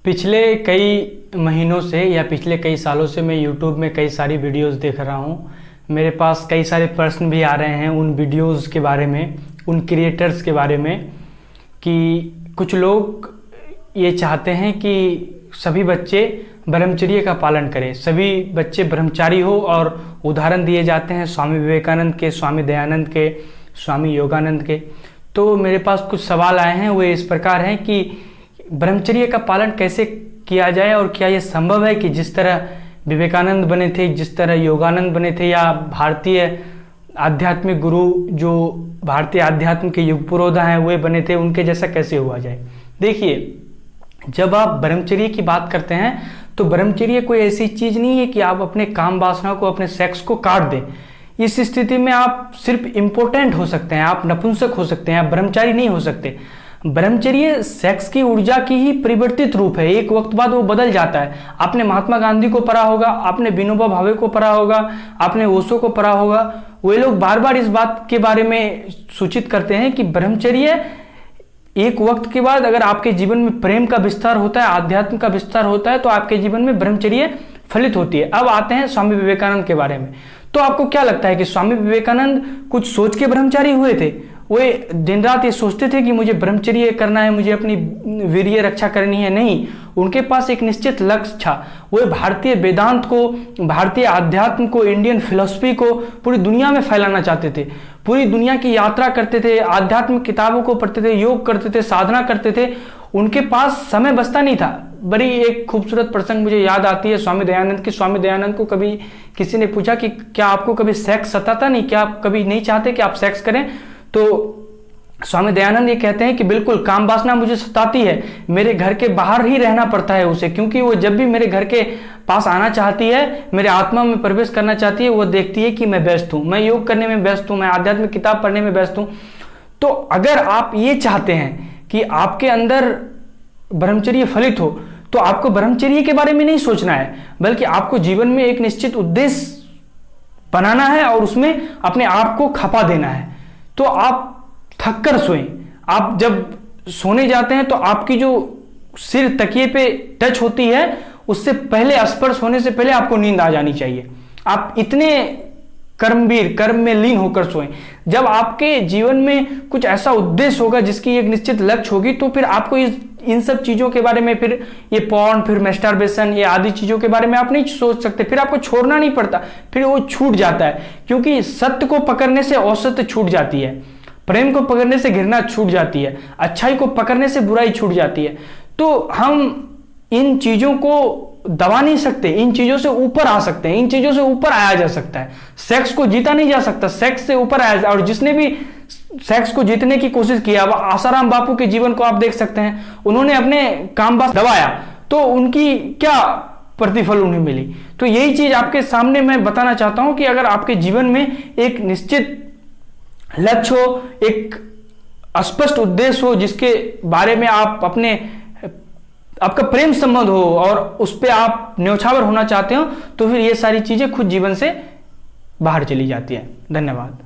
पिछले कई महीनों से या पिछले कई सालों से मैं YouTube में कई सारी वीडियोस देख रहा हूँ। मेरे पास कई सारे प्रश्न भी आ रहे हैं उन वीडियोस के बारे में, उन क्रिएटर्स के बारे में, कि कुछ लोग ये चाहते हैं कि सभी बच्चे ब्रह्मचर्य का पालन करें, सभी बच्चे ब्रह्मचारी हो। और उदाहरण दिए जाते हैं स्वामी विवेकानंद के, स्वामी दयानंद के, स्वामी योगानंद के। तो मेरे पास कुछ सवाल आए हैं, वो इस प्रकार हैं कि ब्रह्मचर्य का पालन कैसे किया जाए और क्या ये संभव है कि जिस तरह विवेकानंद बने थे, जिस तरह योगानंद बने थे, या भारतीय आध्यात्मिक गुरु जो भारतीय आध्यात्म के युग पुरोधा हैं वे बने थे, उनके जैसा कैसे हुआ जाए। देखिए, जब आप ब्रह्मचर्य की बात करते हैं तो ब्रह्मचर्य कोई ऐसी चीज़ नहीं है कि आप अपने काम वासना को, अपने सेक्स को काट दें। इस स्थिति में आप सिर्फ इम्पोर्टेंट हो सकते हैं, आप नपुंसक हो सकते हैं, आप ब्रह्मचारी नहीं हो सकते। ब्रह्मचर्य सेक्स की ऊर्जा की ही परिवर्तित रूप है, एक वक्त बाद वो बदल जाता है। आपने महात्मा गांधी को पढ़ा होगा, आपने विनोबा भावे को पढ़ा होगा, आपने ओशो को पढ़ा होगा। वे लोग बार बार इस बात के बारे में सूचित करते हैं कि ब्रह्मचर्य एक वक्त के बाद अगर आपके जीवन में प्रेम का विस्तार होता है, आध्यात्म का विस्तार होता है, तो आपके जीवन में ब्रह्मचर्य फलित होती है। अब आते हैं स्वामी विवेकानंद के बारे में। तो आपको क्या लगता है कि स्वामी विवेकानंद कुछ सोच के ब्रह्मचारी हुए थे? वे दिन रात ये सोचते थे कि मुझे ब्रह्मचर्य करना है, मुझे अपनी वीर्य रक्षा करनी है? नहीं, उनके पास एक निश्चित लक्ष्य था। वे भारतीय वेदांत को, भारतीय आध्यात्म को, इंडियन फिलॉसफी को पूरी दुनिया में फैलाना चाहते थे। पूरी दुनिया की यात्रा करते थे, आध्यात्मिक किताबों को पढ़ते थे, योग करते थे, साधना करते थे। उनके पास समय बचता नहीं था। बड़ी एक खूबसूरत प्रसंग मुझे याद आती है स्वामी दयानंद की। स्वामी दयानंद को कभी किसी ने पूछा कि क्या आपको कभी सेक्स सताता नहीं, क्या आप कभी नहीं चाहते कि आप सेक्स करें? तो स्वामी दयानंद ये कहते हैं कि बिल्कुल, काम वासना मुझे सताती है, मेरे घर के बाहर ही रहना पड़ता है उसे, क्योंकि वो जब भी मेरे घर के पास आना चाहती है, मेरे आत्मा में प्रवेश करना चाहती है, वो देखती है कि मैं व्यस्त हूँ, मैं योग करने में व्यस्त हूँ, मैं आध्यात्मिक किताब पढ़ने में व्यस्त हूँ। तो अगर आप ये चाहते हैं कि आपके अंदर ब्रह्मचर्य फलित हो, तो आपको ब्रह्मचर्य के बारे में नहीं सोचना है, बल्कि आपको जीवन में एक निश्चित उद्देश्य बनाना है और उसमें अपने आप को खपा देना है। तो आप थक कर सोएं। आप जब सोने जाते हैं तो आपकी जो सिर तकिए पे टच होती है, उससे पहले, स्पर्श होने से पहले आपको नींद आ जानी चाहिए। आप इतने कर्मवीर, कर्म में लीन होकर सोएं। जब आपके जीवन में कुछ ऐसा उद्देश्य होगा जिसकी एक निश्चित लक्ष्य होगी, तो फिर आपको इन सब चीजों के बारे में, फिर ये पॉर्न, फिर मैस्टरबेशन, ये आदि चीजों के बारे में आप नहीं सोच सकते। फिर आपको छोड़ना नहीं पड़ता, फिर वो छूट जाता है। क्योंकि सत्य को पकड़ने से असत्य छूट जाती है, प्रेम को पकड़ने से घृणा छूट जाती है, अच्छाई को पकड़ने से बुराई छूट जाती है। तो हम इन चीजों को दबा नहीं सकते, इन चीजों से ऊपर आ सकते हैं, इन चीजों से ऊपर आया जा सकता है। सेक्स को जीता नहीं जा सकता, सेक्स से ऊपर आया। और जिसने भी सेक्स को जीतने की कोशिश किया, अब आसाराम बापू के जीवन को आप देख सकते हैं, उन्होंने अपने काम बस दबाया तो उनकी क्या प्रतिफल उन्हें मिली। तो यही चीज आपके सामने मैं बताना चाहता हूं कि अगर आपके जीवन में एक निश्चित लक्ष्य हो, एक स्पष्ट उद्देश्य हो, जिसके बारे में आप आपका प्रेम संबंध हो और उस पर आप न्यौछावर होना चाहते हो, तो फिर ये सारी चीजें खुद जीवन से बाहर चली जाती हैं। धन्यवाद।